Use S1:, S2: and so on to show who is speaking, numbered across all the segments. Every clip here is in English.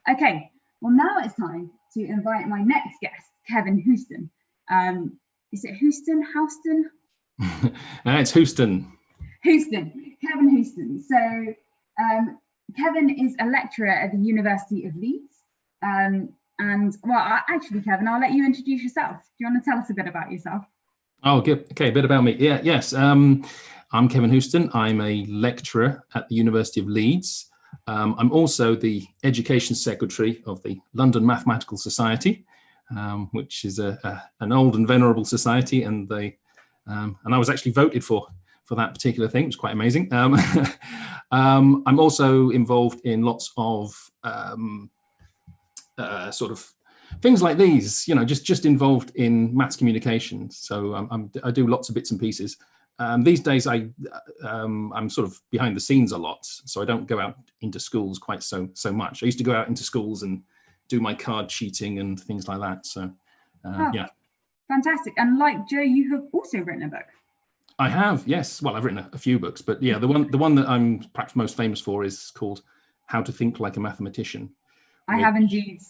S1: Okay, well now it's time to invite my next guest, Kevin Houston. Is it Houston? Houston?
S2: It's Houston.
S1: Houston, Kevin Houston. So Kevin is a lecturer at the University of Leeds. Actually, Kevin, I'll let you introduce yourself. Do you want to tell us a bit about yourself?
S2: Oh, okay, a bit about me. Yes. I'm Kevin Houston. I'm a lecturer at the University of Leeds. I'm also the Education Secretary of the London Mathematical Society, which is an old and venerable society, and I was actually voted for that particular thing. It was quite amazing. I'm also involved in lots of sort of things like these, just involved in maths communication. So I do lots of bits and pieces. These days, I'm sort of behind the scenes a lot, so I don't go out into schools quite so much. I used to go out into schools and do my card cheating and things like that. So, yeah.
S1: Fantastic. And like Joe, you have also written a book.
S2: I have, yes. Well, I've written a few books, but yeah, the one that I'm perhaps most famous for is called How to Think Like a Mathematician.
S1: I have indeed.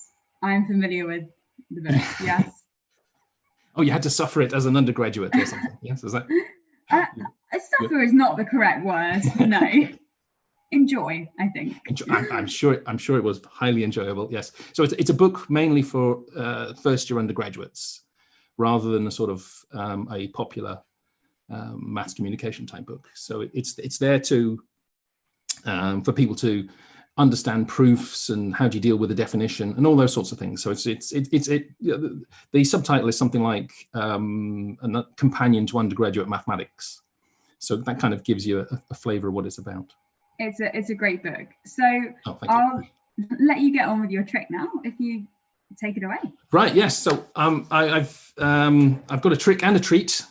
S1: I am familiar with the book, yes.
S2: Oh, you had to suffer it as an undergraduate or something, yes? Is that?
S1: Suffer is not the correct word, no. Enjoy, I think.
S2: I'm sure it was highly enjoyable, yes. So it's a book mainly for first-year undergraduates, rather than a sort of a popular maths communication type book. So it's there to for people to understand proofs and how do you deal with a definition and all those sorts of things. So the subtitle is something like a companion to undergraduate mathematics. So that kind of gives you a flavour of what it's about.
S1: It's a great book. So I'll let you get on with your trick now, if you take it away. Right.
S2: Yes. So I've got a trick and a treat.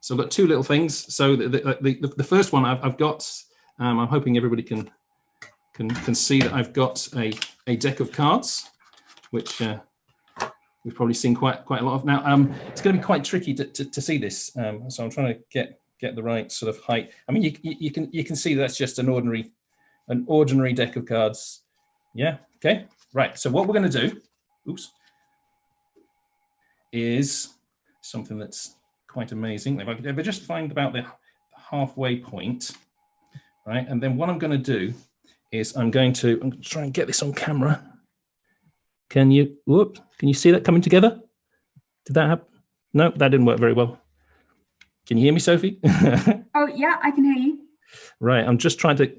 S2: So I've got two little things. So the first one I've got. I'm hoping everybody can see that I've got a deck of cards, which we've probably seen quite a lot of. Now it's going to be quite tricky to see this. So I'm trying to get the right sort of height. I mean, you can see that's just an ordinary deck of cards. Yeah. Okay. Right. So what we're going to do, is something that's quite amazing. If I just find about the halfway point, right, and then what I'm going to do is I'm going to try and get this on camera. Can you see that coming together? Did that happen? No, that didn't work very well. Can you hear me, Sophie?
S1: Oh, yeah, I can hear you.
S2: Right, I'm just trying to,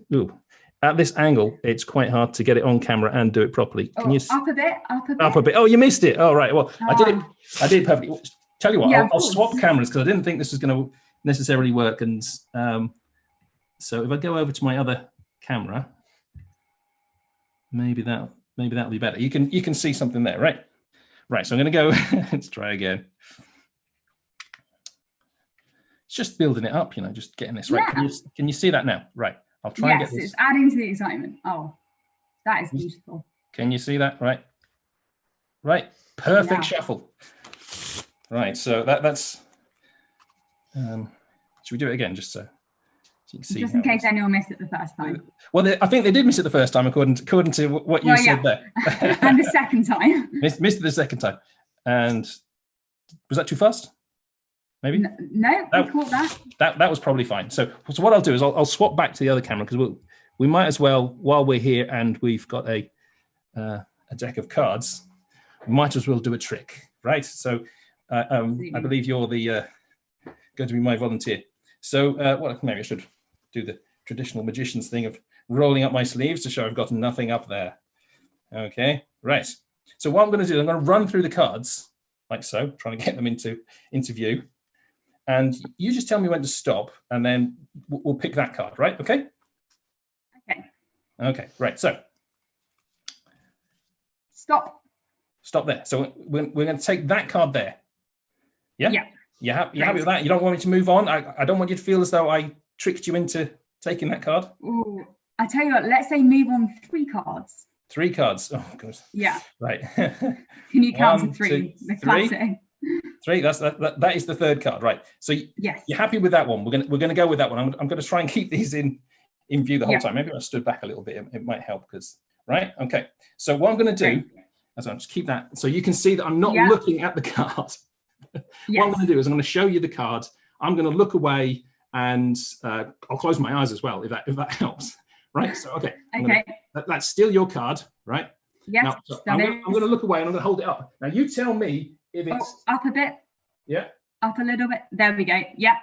S2: at this angle, it's quite hard to get it on camera and do it properly. Can you
S1: up a bit?
S2: Up a bit. Oh, you missed it. Oh, right. Well, I did perfectly. Tell you what, yeah, I'll swap cameras because I didn't think this was going to necessarily work. And so if I go over to my other camera, maybe that'll be better. You can see something there, right? Right. So I'm going to go. Let's try again. It's just building it up, just getting this right. Yeah. Can you see that now? Right. I'll try and get this.
S1: Yes, it's adding to the excitement. Oh, that is beautiful.
S2: Can you see that? Right. Right. Perfect shuffle. Right. So that's. Should we do it again, just so you can see?
S1: Just in case anyone missed it the first time.
S2: Well, I think they did miss it the first time, according to what you said there.
S1: And the second time.
S2: Missed it the second time. And was that too fast? Maybe?
S1: No, we caught that.
S2: That was probably fine. So what I'll do is I'll swap back to the other camera because we might as well, while we're here and we've got a deck of cards, we might as well do a trick, right? So I believe you're the going to be my volunteer. So maybe I should do the traditional magician's thing of rolling up my sleeves to show I've got nothing up there. Okay, right. So what I'm going to do, I'm going to run through the cards like so, trying to get them into view. And you just tell me when to stop, and then we'll pick that card, right? Okay?
S1: Okay.
S2: Okay, right. So.
S1: Stop.
S2: Stop there. So we're going to take that card there. Yeah?
S1: Yeah.
S2: You happy with that? You don't want me to move on? I don't want you to feel as though I tricked you into taking that card?
S1: Ooh, I tell you what, let's say move on 3 cards.
S2: 3 cards. Oh, God.
S1: Yeah.
S2: Right.
S1: Can you count 1, to 3?
S2: 2,
S1: the classic.
S2: 3. That is the 3rd card, right? So
S1: yes.
S2: You're happy with that one? We're going to go with that one. I'm going to try and keep these in view the whole time. Maybe I stood back a little bit. It might help because right? Okay. So what I'm going to do, is I'll just keep that so you can see that I'm not looking at the card. What I'm going to do is I'm going to show you the card. I'm going to look away, and I'll close my eyes as well if that helps. Right. So okay. That's still your card, right?
S1: Yes.
S2: Now, so I'm going to look away and I'm going to hold it up. Now you tell me if it's
S1: up a bit.
S2: Yeah.
S1: Up a little bit. There we go. Yeah.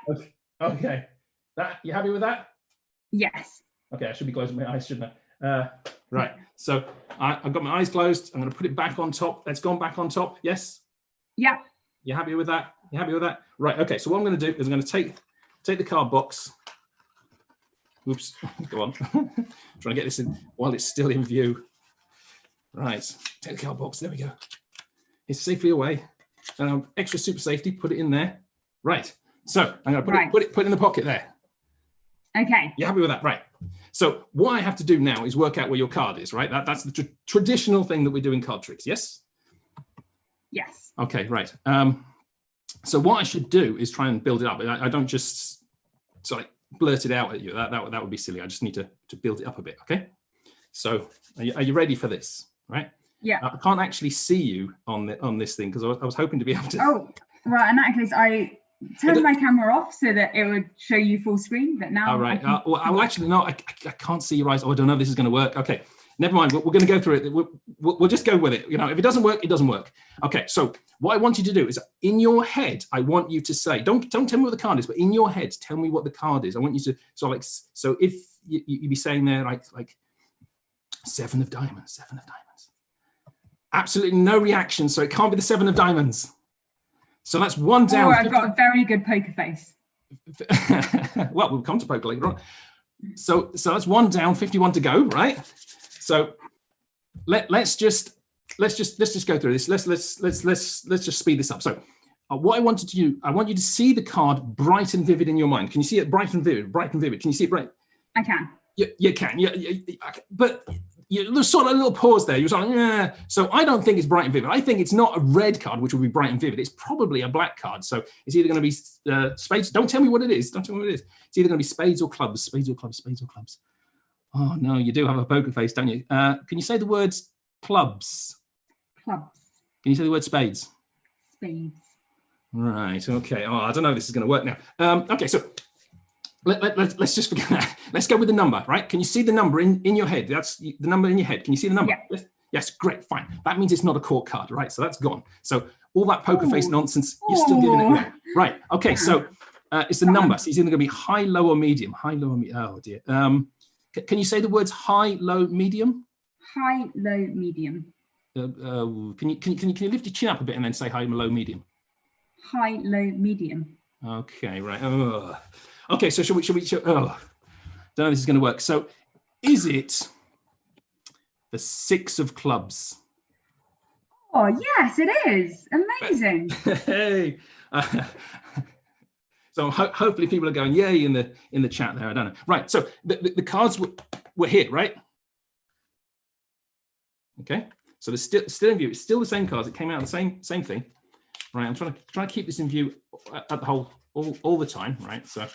S2: Okay. That, you happy with that?
S1: Yes.
S2: Okay, I should be closing my eyes, shouldn't I? Right. So I've got my eyes closed. I'm going to put it back on top. That's gone back on top. Yes. Yeah. You happy with that? You happy with that? Right. Okay. So what I'm going to do is I'm going to take the card box. Oops. Go on. Trying to get this in while it's still in view. Right. Take the card box. There we go. It's safely away. Extra super safety. Put it in there. Right. So I'm going to put it in the pocket there.
S1: Okay.
S2: You happy with that? Right. So what I have to do now is work out where your card is, right? That's the traditional thing that we do in card tricks. Yes?
S1: Yes.
S2: Okay, right. So what I should do is try and build it up. I don't just sort of blurt it out at you. That would be silly. I just need to build it up a bit, okay? So are you ready for this, right?
S1: Yeah.
S2: I can't actually see you on this thing because I was hoping to be able to.
S1: Oh, right. In that case, I turned my camera off so that it would show you full screen, but now.
S2: All right. Well, actually, no, I can't see your eyes. Oh, I don't know if this is going to work. Okay, never mind. We're going to go through it. We'll just go with it. You know, if it doesn't work, it doesn't work. Okay. So what I want you to do is, in your head, I want you to say, don't tell me what the card is, but in your head, tell me what the card is. I want you to so if you be saying there like 7 of diamonds, 7 of diamonds. Absolutely no reaction. So it can't be the 7 of diamonds. So that's one down.
S1: Oh, I've got a very good poker face.
S2: Well, we'll come to poker later on. So that's 1 down, 51 to go, right? So let's just go through this. Let's just speed this up. So what I wanted to do, I want you to see the card bright and vivid in your mind. Can you see it bright and vivid? Bright and vivid. Can you see it bright?
S1: I can.
S2: You can. But there's sort of a little pause there. You're sort of, yeah. So I don't think it's bright and vivid. I think it's not a red card, which would be bright and vivid. It's probably a black card. So it's either going to be spades. Don't tell me what it is. Don't tell me what it is. It's either going to be spades or clubs. Spades or clubs. Spades or clubs. Oh no, you do have a poker face, don't you? Can you say the words clubs? Clubs. Can you say the word spades?
S1: Spades.
S2: Right. Okay. Oh, I don't know if this is going to work now. Okay. So. Let's just forget that. Let's go with the number, right? Can you see the number in your head? That's the number in your head. Can you see the number?
S1: Yeah.
S2: Yes, great, fine. That means it's not a court card, right? So that's gone. So all that poker face nonsense, you're still giving it away. Right, okay, so it's the number. So it's either going to be high, low, or medium. High, low, or medium. Oh, dear. Can you say the words high, low, medium?
S1: High, low, medium.
S2: Can you lift your chin up a bit and then say high, low, medium?
S1: High, low, medium.
S2: Okay, right. Okay, so should we? Don't know if this is going to work. So, is it the 6 of clubs?
S1: Oh yes, it is. Amazing.
S2: Hey. So hopefully people are going yay in the chat there. I don't know. Right. So the cards were here, right? Okay. So they're still in view. It's still the same cards. It came out the same thing. Right. I'm trying to keep this in view at the all the time. Right. So.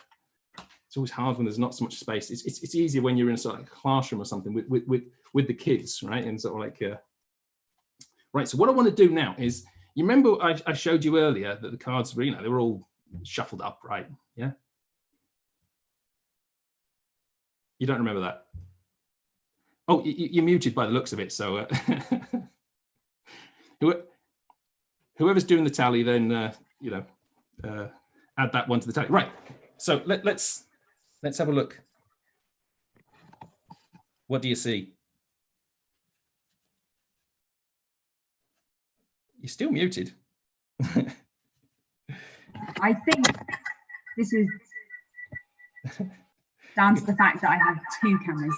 S2: It's always hard when there's not so much space. It's easier when you're in a sort of classroom or something with the kids, right? And sort of like, right. So what I want to do now is, you remember I showed you earlier that the cards were, they were all shuffled up, right? Yeah. You don't remember that? Oh, you're muted by the looks of it. So whoever's doing the tally, then add that one to the tally, right? So let's have a look. What do you see? You're still muted.
S1: I think this is down to the fact that I have 2 cameras.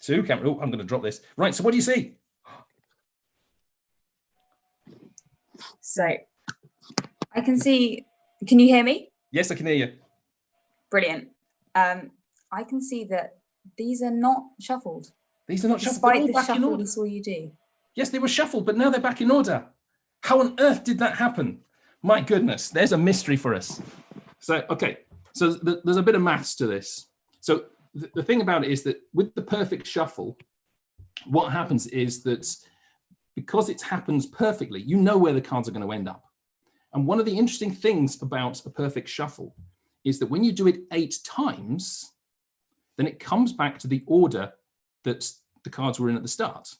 S2: 2 cameras. Oh, I'm going to drop this. Right. So what do you see?
S3: So I can see. Can you hear me?
S2: Yes, I can hear you.
S3: Brilliant. I can see that these are not shuffled.
S2: These are not shuffled.
S3: Despite the shuffle we saw you do.
S2: Yes, they were shuffled, but now they're back in order. How on earth did that happen? My goodness, there's a mystery for us. So, okay, so there's a bit of maths to this. So the thing about it is that with the perfect shuffle, what happens is that because it happens perfectly, you know where the cards are going to end up. And one of the interesting things about a perfect shuffle is that when you do it 8 times, then it comes back to the order that the cards were in at the start,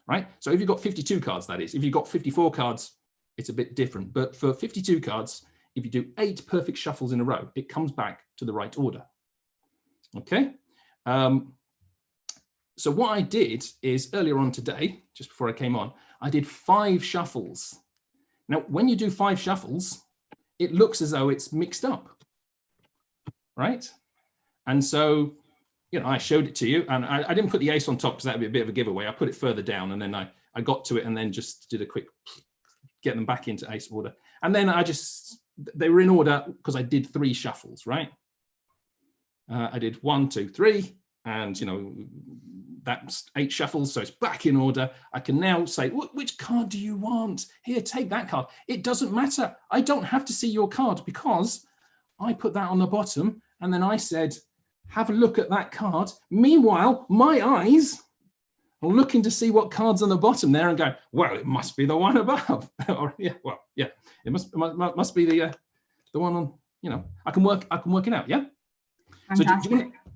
S2: right? So if you've got 52 cards, that is, if you've got 54 cards, it's a bit different. But for 52 cards, if you do 8 perfect shuffles in a row, it comes back to the right order. Okay. So what I did is earlier on today, just before I came on, I did 5 shuffles. Now, when you do 5 shuffles, it looks as though it's mixed up, right? And so, you know, I showed it to you, and I didn't put the ace on top because that would be a bit of a giveaway. I put it further down, and then I got to it and then just did a quick get them back into ace order. And then they were in order because I did 3 shuffles, right? I did 1, 2, 3, and, you know, that's 8 shuffles, so it's back in order. I can now say, which card do you want? Here, take that card. It doesn't matter. I don't have to see your card because I put that on the bottom, and then I said, have a look at that card. Meanwhile, my eyes are looking to see what card's on the bottom there and go, well, it must be the one above. Or, yeah, well, yeah, it must be the one on, you know, I can work it out, yeah? So do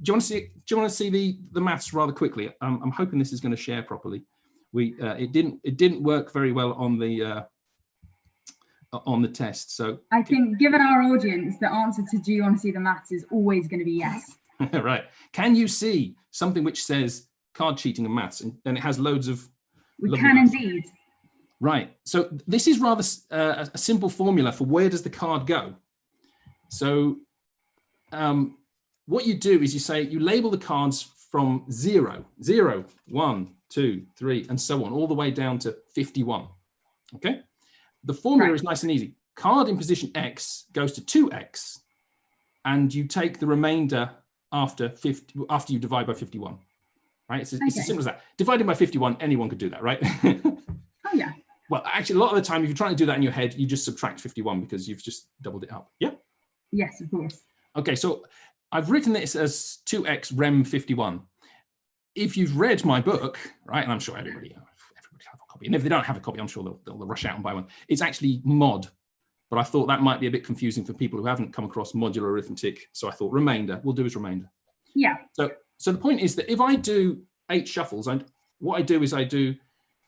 S2: you want to see the maths rather quickly? I'm hoping this is going to share properly. It didn't work very well on the test. So
S1: I think, given our audience, the answer to do you want to see the maths is always going to be yes.
S2: Right. Can you see something which says card cheating and maths, and it has loads of?
S1: We can maths. Indeed.
S2: Right. So this is rather a simple formula for where does the card go. So what you do is you label the cards from 0, 1, 2, 3, and so on, all the way down to 51. Okay. The formula is nice and easy. Card in position X goes to 2X, and you take the remainder after you divide by 51. Right? It's as simple as that. Dividing by 51, anyone could do that, right?
S1: Oh yeah. Well,
S2: actually, a lot of the time, if you're trying to do that in your head, you just subtract 51 because you've just doubled it up. Yeah.
S1: Yes, of course.
S2: Okay, so I've written this as 2x rem 51. If you've read my book, right, and I'm sure everybody have a copy, and if they don't have a copy, I'm sure they'll rush out and buy one. It's actually mod, but I thought that might be a bit confusing for people who haven't come across modular arithmetic. So I thought remainder, we'll do as remainder.
S1: Yeah.
S2: So the point is that if I do 8 shuffles, what I do is I do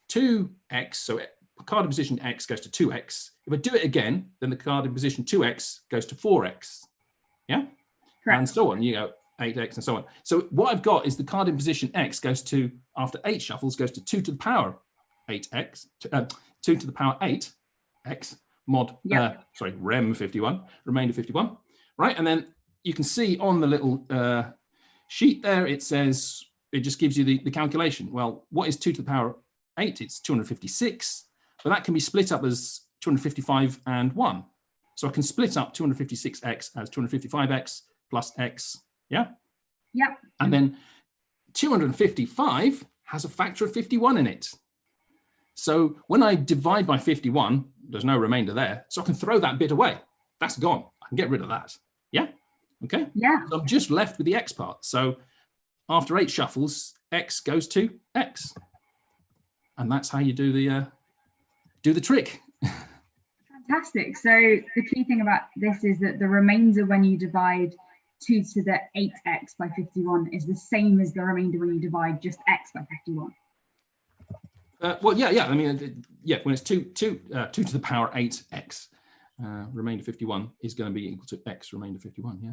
S2: 2x, so card in position X goes to 2x. If I do it again, then the card in position 2x goes to 4x. Yeah? Correct. And so on, you go 8x and so on. So what I've got is the card in position X goes to, after 8 shuffles, goes to 2 to the power 8x, 2 to the power 8x, mod, rem 51, remainder 51, right? And then you can see on the little sheet there, it says, it just gives you the calculation. Well, what is 2 to the power 8? It's 256, but that can be split up as 255 and 1. So I can split up 256x as 255x plus x, yeah?
S1: Yeah.
S2: And then 255 has a factor of 51 in it. So when I divide by 51, there's no remainder there. So I can throw that bit away. That's gone. I can get rid of that. Yeah? Okay?
S1: Yeah.
S2: So I'm just left with the x part. So after 8 shuffles, x goes to x. And that's how you do the trick.
S1: Fantastic. So the key thing about this is that the remainder when you divide 2 to the 8x by 51 is the same as the remainder when you divide just x by 51.
S2: Well, yeah. I mean, yeah. When it's 2 to the power 8x, remainder 51 is going to be equal to x remainder 51. Yeah.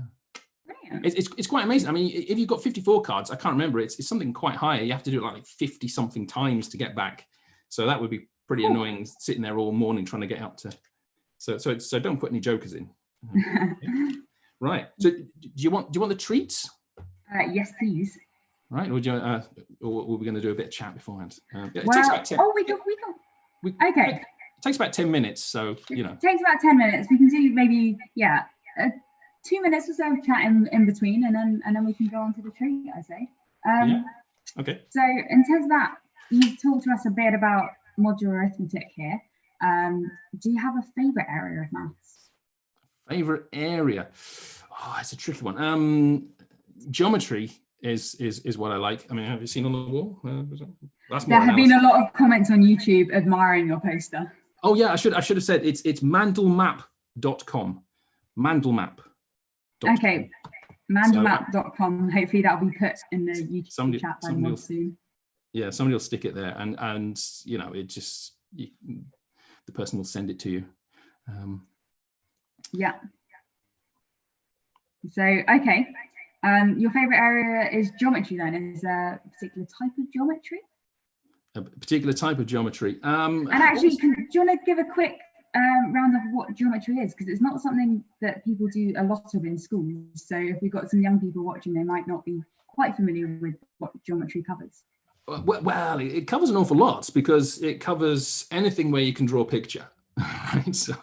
S2: Brilliant. It's quite amazing. I mean, if you've got 54 cards, I can't remember. It's something quite high. You have to do it like 50 something times to get back. So that would be pretty annoying, sitting there all morning trying to get up to. So don't put any jokers in. Yeah. Right. So do you want the treats?
S1: Yes, please.
S2: Right. Or we're going to do a bit of chat beforehand.
S1: It takes about 10. Oh, we can. Okay.
S2: It takes about 10 minutes. So you know.
S1: It takes about 10 minutes. We can do maybe 2 minutes or so of chat in between, and then we can go on to the treat, I say.
S2: Yeah. Okay.
S1: So in terms of that, you've talked to us a bit about modular arithmetic here. Do you have a favorite area of maths?
S2: Favorite area? Oh, it's a tricky one. Geometry is what I like. I mean, have you seen on the wall? That's
S1: There
S2: more
S1: have been
S2: analysis.
S1: a lot of comments on YouTube admiring your poster.
S2: Oh yeah, I should have said it's mandelmap.com. Mandelmap.
S1: Okay, mandelmap.com. Hopefully that'll be put in the YouTube chat by more soon.
S2: Yeah, somebody will stick it there, and you know, it just the person will send it to you.
S1: Yeah. So okay, your favorite area is geometry. Then is there a particular type of geometry?
S2: A particular type of geometry.
S1: And actually, do you want to give a quick round of what geometry is? Because it's not something that people do a lot of in schools. So if we've got some young people watching, they might not be quite familiar with what geometry covers.
S2: Well, it covers an awful lot, because it covers anything where you can draw a picture. Right? So,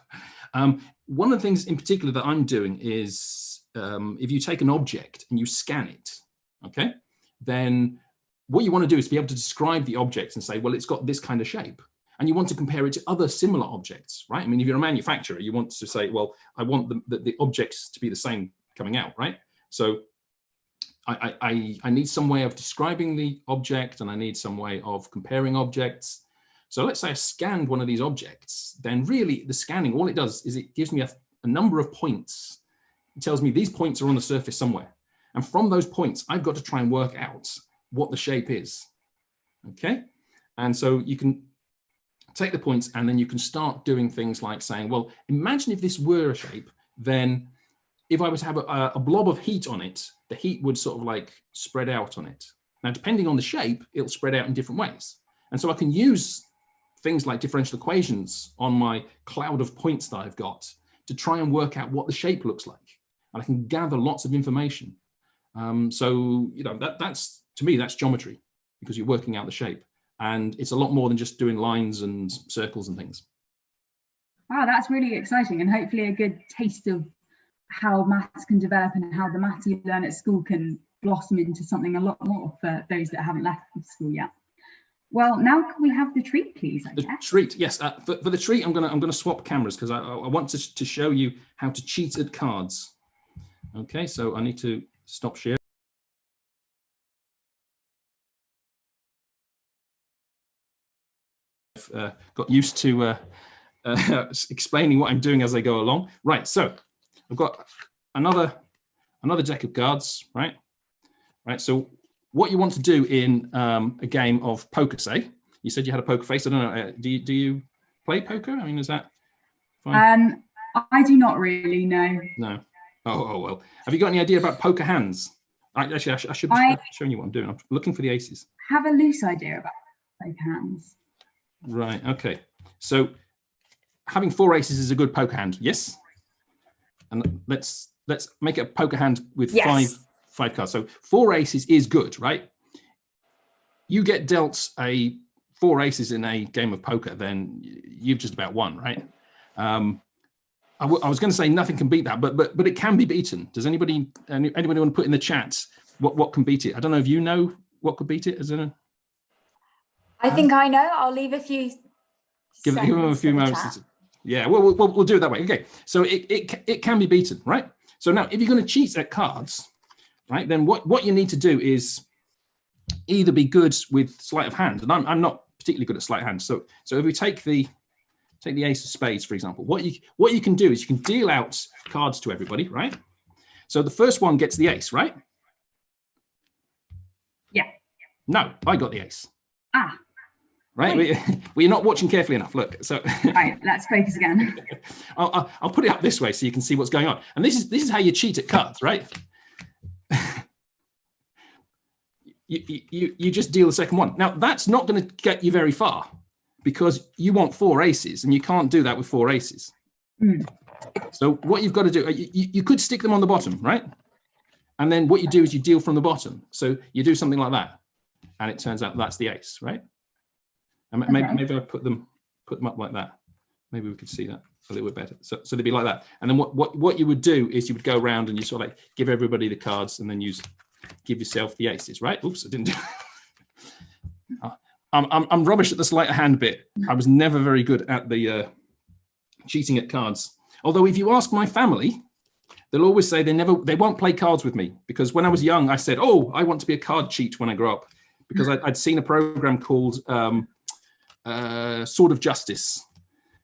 S2: one of the things in particular that I'm doing is if you take an object and you scan it, okay, then what you want to do is be able to describe the object and say, well, it's got this kind of shape. And you want to compare it to other similar objects, right? I mean, if you're a manufacturer, you want to say, well, I want the objects to be the same coming out, right? So I need some way of describing the object, and I need some way of comparing objects. So let's say I scanned one of these objects, then really the scanning, all it does is it gives me a number of points. It tells me these points are on the surface somewhere. And from those points, I've got to try and work out what the shape is, okay? And so you can take the points, and then you can start doing things like saying, well, imagine if this were a shape, then if I was to have a blob of heat on it, the heat would sort of like spread out on it. Now, depending on the shape, it'll spread out in different ways. And so I can use things like differential equations on my cloud of points that I've got to try and work out what the shape looks like. And I can gather lots of information. So, you know, that's, to me, that's geometry, because you're working out the shape. And it's a lot more than just doing lines and circles and things.
S1: Wow, that's really exciting, and hopefully a good taste of how maths can develop and how the maths you learn at school can blossom into something a lot more for those that haven't left school yet. Well, now can we have the treat, please?
S2: The treat, yes. For the treat, I'm gonna swap cameras, because I want to show you how to cheat at cards. Okay, so I need to stop share. Got used to explaining what I'm doing as I go along. Right, so I've got another deck of cards, right? Right, so what you want to do in a game of poker, say, you said you had a poker face. I don't know, do you play poker? I mean, is that fine?
S1: I do not really, no.
S2: No. Oh, well. Have you got any idea about poker hands? Actually, I should be showing you what I'm doing. I'm looking for the aces.
S1: Have a loose idea about poker hands.
S2: Right, okay. So having 4 aces is a good poker hand, yes? And let's make it a poker hand with
S3: yes.
S2: five cards. So 4 aces is good, right? You get dealt 4 aces in a game of poker, then you've just about won, right? I was going to say nothing can beat that, but it can be beaten. Does anybody want to put in the chat what can beat it? I don't know if you know what could beat it. As in
S3: I think I know. I'll leave a few.
S2: Give them a few moments. Yeah, we'll do it that way. Okay, so it can be beaten, right? So now, if you're going to cheat at cards, right, then what you need to do is either be good with sleight of hand, and I'm not particularly good at sleight of hand. So if we take the ace of spades, for example, what you can do is you can deal out cards to everybody, right? So the first one gets the ace, right?
S1: Yeah.
S2: No, I got the ace.
S1: Ah.
S2: Right, we're not watching carefully enough. Look, so
S1: right, let's focus again.
S2: I'll put it up this way so you can see what's going on. And this is how you cheat at cards, right? you just deal the second one. Now that's not going to get you very far, because you want 4 aces, and you can't do that with 4 aces.
S1: Mm.
S2: So what you've got to do, you could stick them on the bottom, right? And then what you do is you deal from the bottom. So you do something like that, and it turns out that's the ace, right? And maybe I put them up like that. Maybe we could see that a little bit better. So they'd be like that. And then what you would do is you would go around and you sort of like give everybody the cards, and then give yourself the aces, right? Oops, I didn't do. I'm rubbish at the sleight of hand bit. I was never very good at the cheating at cards. Although if you ask my family, they'll always say they won't play cards with me, because when I was young, I said, oh, I want to be a card cheat when I grow up. because I'd seen a program called Sword of Justice.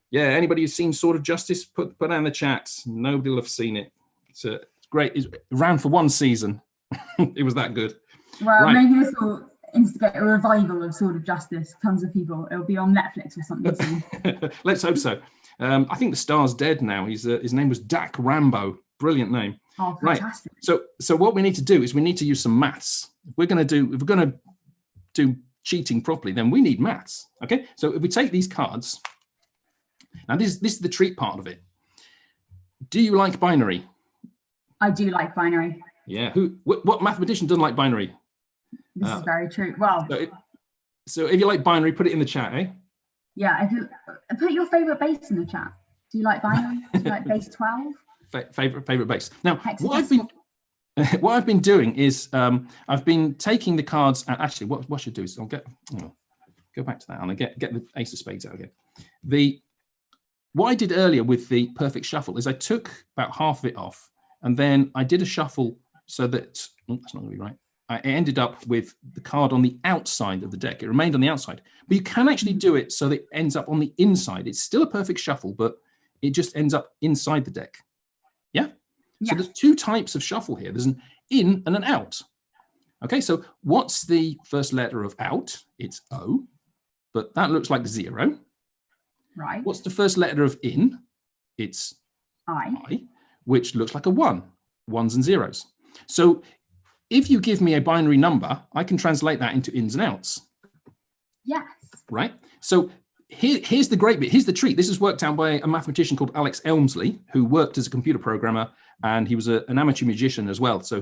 S2: Yeah, anybody who's seen Sword of Justice, put that in the chat. Nobody will have seen it. It's great. It ran for one season. It was that good.
S1: Well,
S2: right.
S1: maybe this will instigate a revival of Sword of Justice. Tons of people. It'll be on Netflix or something soon.
S2: Let's hope so. I think the star's dead now. His name was Dak Rambo. Brilliant name.
S1: Oh, fantastic.
S2: Right. So what we need to do is we need to use some maths. If we're going to do cheating properly, then we need maths. Okay. So if we take these cards, now this is the treat part of it. Do you like binary?
S1: I do like binary.
S2: Yeah. What mathematician doesn't like binary?
S1: This is very true. Well,
S2: so if you like binary, put it in the chat, eh?
S1: Yeah. If you put your favorite base in the chat. Do you like binary? Do you like base 12?
S2: Favorite base. Now, what I've been doing is I've been taking the cards. Actually, what I should do is I'll go back to that and I get the ace of spades out again. What I did earlier with the perfect shuffle is I took about half of it off, and then I did a shuffle so that that's not going to be right. I ended up with the card on the outside of the deck. It remained on the outside, but you can actually do it so that it ends up on the inside. It's still a perfect shuffle, but it just ends up inside the deck. Yeah? So there's two types of shuffle here. There's an in and an out. Okay, so what's the first letter of out? It's O, but that looks like 0.
S1: Right.
S2: What's the first letter of in? It's I, which looks like a 1. Ones and zeros. So if you give me a binary number, I can translate that into ins and outs.
S1: Yes.
S2: Right? So here's the great bit. Here's the treat. This is worked out by a mathematician called Alex Elmsley, who worked as a computer programmer, and he was an amateur magician as well. So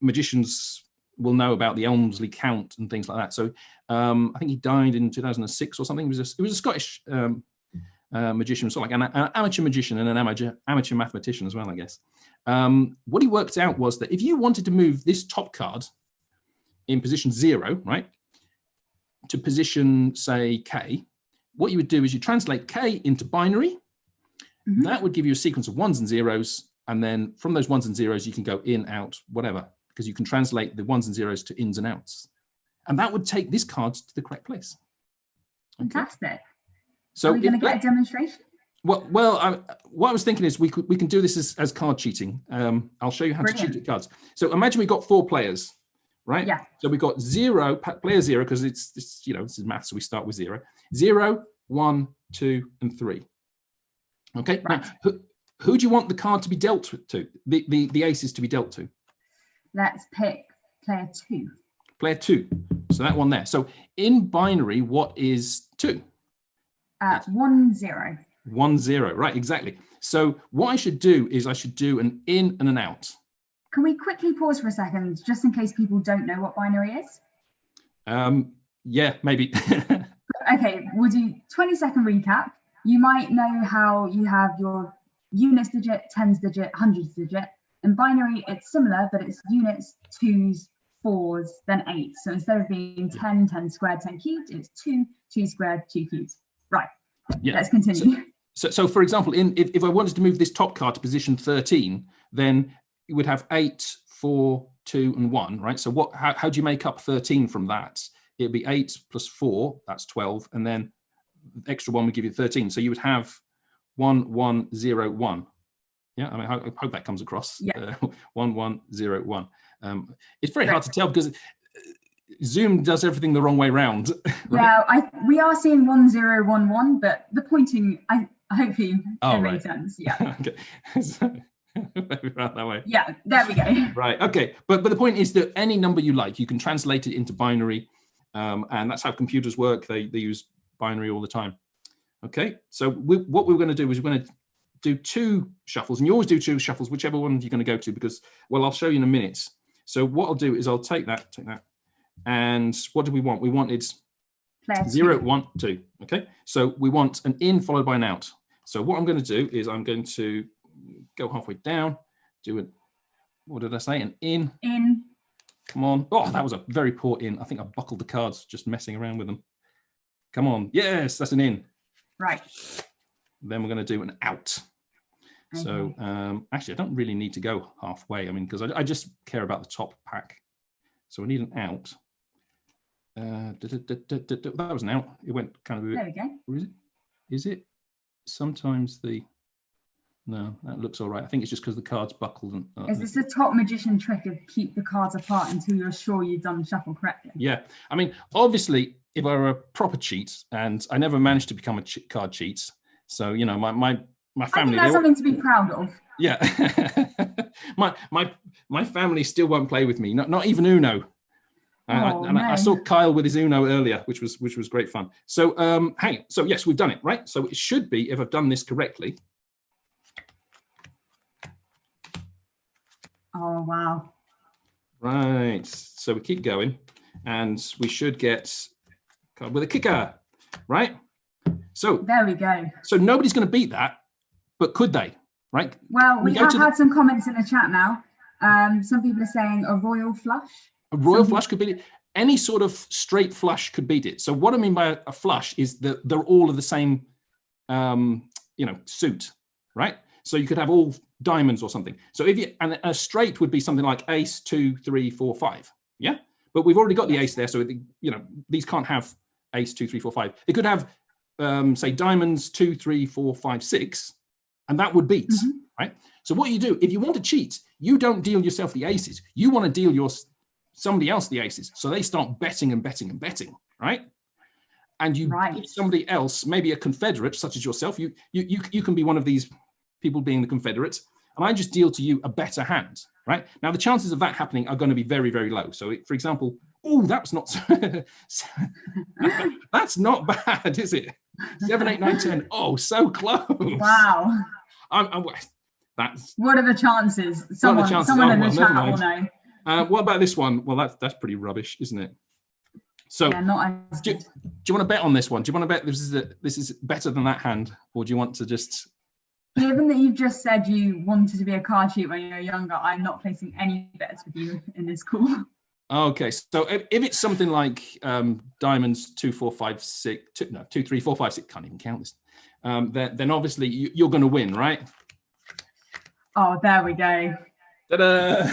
S2: magicians will know about the Elmsley count and things like that. So I think he died in 2006 or something. He was a Scottish magician, sort of like an amateur magician and an amateur mathematician as well, I guess. What he worked out was that if you wanted to move this top card in position 0, right, to position, say, K, what you would do is you translate K into binary. Mm-hmm. That would give you a sequence of 1s and 0s. And then from those 1s and 0s, you can go in, out, whatever, because you can translate the 1s and 0s to ins and outs. And that would take this card to the correct place.
S1: Okay. Fantastic.
S2: So
S1: are we going to get a demonstration?
S2: Well, what I was thinking is we can do this as card cheating. I'll show you how to cheat at cards. So imagine we got 4 players, right?
S1: Yeah.
S2: So we got player 0, because it's this is math, so we start with 0. 0, 1, 2, and 3. Okay. Right. Now, who do you want the card to be dealt to? The aces to be dealt to? Let's
S1: pick player 2.
S2: Player 2. So that one there. So in binary, what is 2?
S1: 1, 0.
S2: 1, 0. Right. Exactly. So what I should do is I should do an in and an out.
S1: Can we quickly pause for a second, just in case people don't know what binary is?
S2: Yeah, maybe.
S1: Okay, we'll do 20-second recap. You might know how you have your units digit, tens digit, hundreds digit. In binary, it's similar, but it's units, 2s, 4s, then 8s. So instead of being 10, 10 squared, 10 cubed, it's 2, 2 squared, 2 cubed. Right, yeah. Let's continue.
S2: So for example, if I wanted to move this top card to position 13, then you would have 8, 4, 2, and 1, right? So how do you make up 13 from that? It'd be 8 plus 4, that's 12, and then the extra 1 would give you 13. So you would have 1, 1, 0, 1. Yeah, I mean, I hope that comes across.
S1: Yeah.
S2: 1, 1, 0, 1. It's very hard to tell because Zoom does everything the wrong way around. Right?
S1: Yeah, we are seeing 1, 0, 1, 1, but the pointing, hopefully it makes sense. Yeah.
S2: Okay. Maybe around that way.
S1: Yeah, there we go.
S2: Right. Okay. But the point is that any number you like, you can translate it into binary, and that's how computers work. They use binary all the time. Okay. So what we're going to do is we're going to do 2 shuffles, and you always do 2 shuffles, whichever one you're going to go to, because, well, I'll show you in a minute. So what I'll do is I'll take that, and what do we want? We wanted 0, 1, 2. Okay. So we want an in followed by an out. So what I'm going to do is I'm going to go halfway down, do it. What did I say? An in.
S1: In.
S2: Come on. Oh, that was a very poor in. I think I buckled the cards just messing around with them. Come on. Yes, that's an in.
S1: Right.
S2: Then we're going to do an out. Okay. So actually, I don't really need to go halfway. I mean, because I just care about the top pack. So we need an out. That was an out. It went kind of a bit.
S1: There we go.
S2: Or is it? Is it? Sometimes the. No, that looks all right. I think it's just because the cards buckled. And,
S1: Is this a top magician trick of keep the cards apart until you're sure you've done the shuffle correctly?
S2: Yeah. I mean, obviously, if I were a proper cheat, and I never managed to become a card cheat, so you know, my family.
S1: I think that's something to be proud of.
S2: Yeah. my family still won't play with me. Not even Uno. I saw Kyle with his Uno earlier, which was great fun. So hey, so yes, we've done it, right? So it should be, if I've done this correctly.
S1: Oh wow.
S2: Right. So we keep going, and we should get card with a kicker, right? So
S1: there we go.
S2: So nobody's going to beat that, but could they? Right.
S1: Well, we have had some comments in the chat now. Some people are saying a royal flush.
S2: A royal flush could beat it. Any sort of straight flush could beat it. So what I mean by a flush is that they're all of the same, suit, right? So you could have all diamonds or something. So and a straight would be something like ace, 2, 3, 4, 5. Yeah. But we've already got the ace there. So, these can't have ace, 2, 3, 4, 5. They could have, say, diamonds, 2, 3, 4, 5, 6. And that would beat, right? So what you do, if you want to cheat, you don't deal yourself the aces. You want to deal somebody else the aces. So they start betting and betting and betting, right? And you give somebody else, maybe a confederate, such as yourself, you can be one of these people being the confederate, and I just deal to you a better hand, right? Now, the chances of that happening are going to be very, very low. So, for example, that was not, that's not bad, is it? 7, 8, 9, 10. Oh, so close.
S1: Wow. What are the chances? Someone in the chat will know.
S2: What about this one? Well, that's pretty rubbish, isn't it? So, do you want to bet on this one? Do you want to bet this is better than that hand, or do you want to just?
S1: Given that you've just said you wanted to be a card cheat when you were younger, I'm not placing any bets with you in this call.
S2: Okay, so if it's something like diamonds 2, 4, 5, 6, 2, 3, 4, 5, 6, can't even count this. Then obviously you're going to win, right?
S1: Oh, there we go.
S2: Ta-da!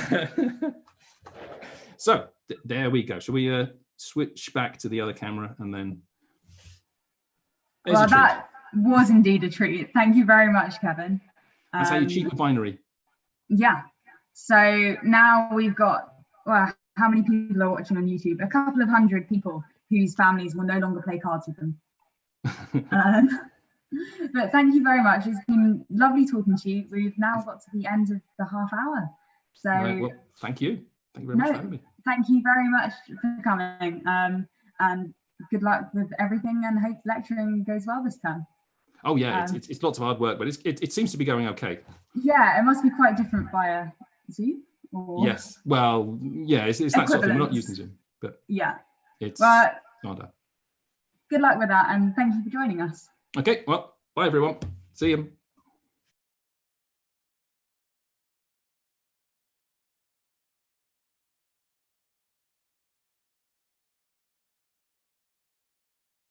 S2: So there we go. Shall we switch back to the other camera and then?
S1: Well, that was indeed a treat. Thank you very much, Kevin.
S2: That's how you cheat with binary.
S1: Yeah. So now we've got, well, how many people are watching on YouTube? A couple of hundred people whose families will no longer play cards with them. But thank you very much. It's been lovely talking to you. We've now got to the end of the half hour. So
S2: well, thank you. Thank you very much for having me.
S1: Thank you very much for coming. And good luck with everything, and hope lecturing goes well this term.
S2: Oh yeah, it's lots of hard work, but it seems to be going okay.
S1: Yeah, it must be quite different via Zoom. Or...
S2: Yes, well, yeah, it's that sort of thing. We're not using Zoom, but
S1: yeah,
S2: it's harder.
S1: Good luck with that, and thank you for joining us.
S2: Okay, well, bye everyone. See you.